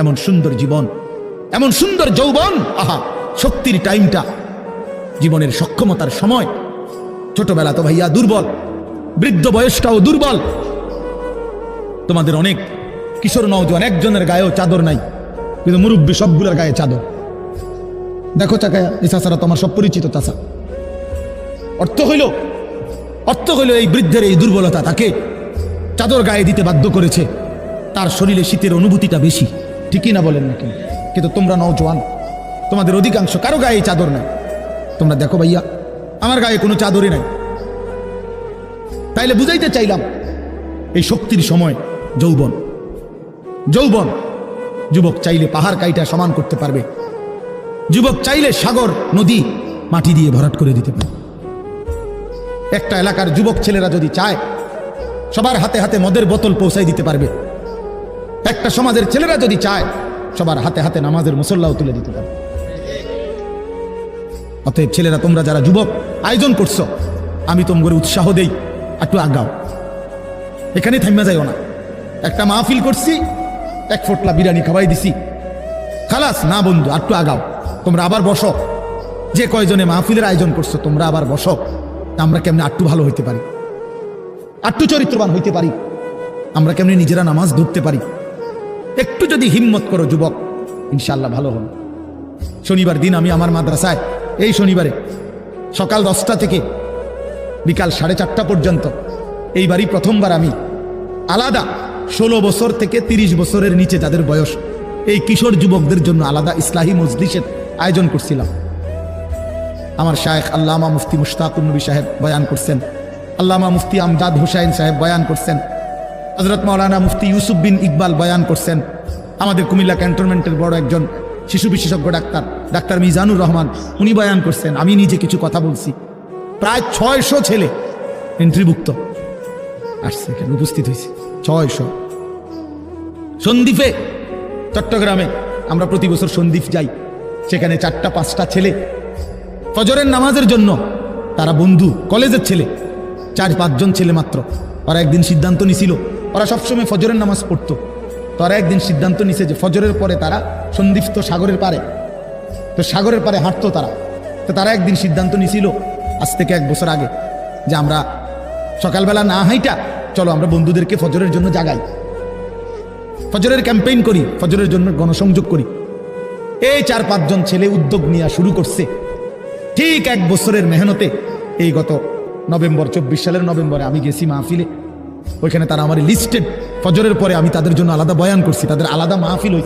এমন সুন্দর জীবন, এমন সুন্দর যৌবন, আহা শক্তির টাইমটা, জীবনের সক্ষমতার সময়। ছোটবেলা তো ভাইয়া দুর্বল, বৃদ্ধ বয়সটাও দুর্বল। তোমাদের অনেক কিশোর নওজোয়ান একজনের গায়েও চাদর নাই, কিন্তু মুরব্বী সবগুলোর গায়ে চাদর। দেখো চাকায়া, এই চাচারা তোমার সব পরিচিত চাচা। অর্থ হইল এই বৃদ্ধের এই দুর্বলতা তাকে চাদর গায়ে দিতে বাধ্য করেছে। তার শরীরে শীতের অনুভূতিটা বেশি, ঠিকই না বলেন নাকি? কিন্তু তোমরা নওজোয়ান, তোমাদের অধিকাংশ কারো গায়ে চাদর নাই। তোমরা দেখো ভাইয়া, আমার গায়ে কোনো চাদরই নাই। তাইলে বুঝাইতে চাইলাম এই শক্তির সময় যৌবন। যৌবন, যুবক চাইলে পাহাড় কাইটা সমান করতে পারবে, যুবক চাইলে সাগর নদী মাটি দিয়ে ভরাট করে দিতে পারে। একটা এলাকার যুবক ছেলেরা যদি চায়, সবার হাতে হাতে মদের বোতল পৌঁছাই দিতে পারবে। একটা সমাজের ছেলেরা যদি চায়, সবার হাতে হাতে নামাজের মুসল্লাও তুলে দিতে পারবে। অতএব ছেলেরা, তোমরা যারা যুবক আয়োজন করছো, আমি তোমাদের উৎসাহ দেই, একটু আগাও, এখানে থাইমা যাইও না। একটা মাহফিল করছি, এক ফোটলা বিরিয়ানি খাওয়াই দিছি, খালাস না বন্ধু, একটু আগাও। তোমরা আবার বসো, যে কয়জনে মাহফিলের আয়োজন করছো তোমরা আবার বসো। আমরা কেমনে আটটু ভালো হইতে পারি, আটটু চরিত্রবান হইতে পারি, আমরা কেমনে নিজেরা নামাজ ধরতে পারি। একটু যদি হিম্মত করো যুবক, ইনশাআল্লাহ ভালো হবে। শনিবার দিন আমি আমার মাদ্রাসায়, এই শনিবারে সকাল 10টা থেকে বিকাল 4:30 পর্যন্ত, এইবারই প্রথমবার আমি আলাদা 16 বছর থেকে 30 বছরের নিচে যাদের বয়স, এই কিশোর যুবকদের জন্য আলাদা ইসলাহি মজলিসের আয়োজন করছিলাম। আমার শায়েখ আল্লামা মুফতি মুশতাকুর নবী সাহেব বয়ান করছেন, আল্লামা মুফতি আমজাদ হুসাইন সাহেব বয়ান করছেন, হযরত মাওলানা মুফতি ইউসুফ বিন ইকবাল বয়ান করছেন, আমাদের কুমিল্লা ক্যান্টনমেন্টের বড় একজন শিশু বিশেষজ্ঞ ডাক্তার মিজানুর রহমান, উনি বয়ান করছেন। আমি নিজে কিছু কথা বলছি। প্রায় 600 ছেলে এন্ট্রিভুক্ত আসছে, এখানে উপস্থিত হয়েছে 600। সন্দ্বীপে, চট্টগ্রামে আমরা প্রতি বছর সন্দ্বীপ যাই, সেখানে 4টা-5টা ছেলে ফজরের নামাজের জন্য, তারা বন্ধু, কলেজের ছেলে, 4-5 জন ছেলে মাত্র। ওরা একদিন সিদ্ধান্ত নিছিল, ওরা সবসময় ফজরের নামাজ পড়তো, তো ওরা একদিন সিদ্ধান্ত নিছে যে ফজরের পরে তারা, সন্দ্বীপ তো সাগরের পারে, তো সাগরের পারে হাঁটতো তারা, তো তারা একদিন সিদ্ধান্ত নিছিল আজ থেকে 1 বছর আগে, যে আমরা সকালবেলা না হাইটা চলো আমরা বন্ধুদেরকে ফজরের জন্য জাগাই, ফজরের ক্যাম্পেইন করি, ফজরের জন্য গণসংযোগ করি। এই 4-5 জন ছেলে উদ্যোগ নেওয়া শুরু করছে। ঠিক 1 বছরের মেহনতে এই গত নভেম্বর, 24 সালের নভেম্বরে আমি গেছি মাহফিলে, ওইখানে তারা আমার লিস্টেড, ফজরের পরে আমি তাদের জন্য আলাদা বয়ান করছি, তাদের আলাদা মাহফিল হয়েছে।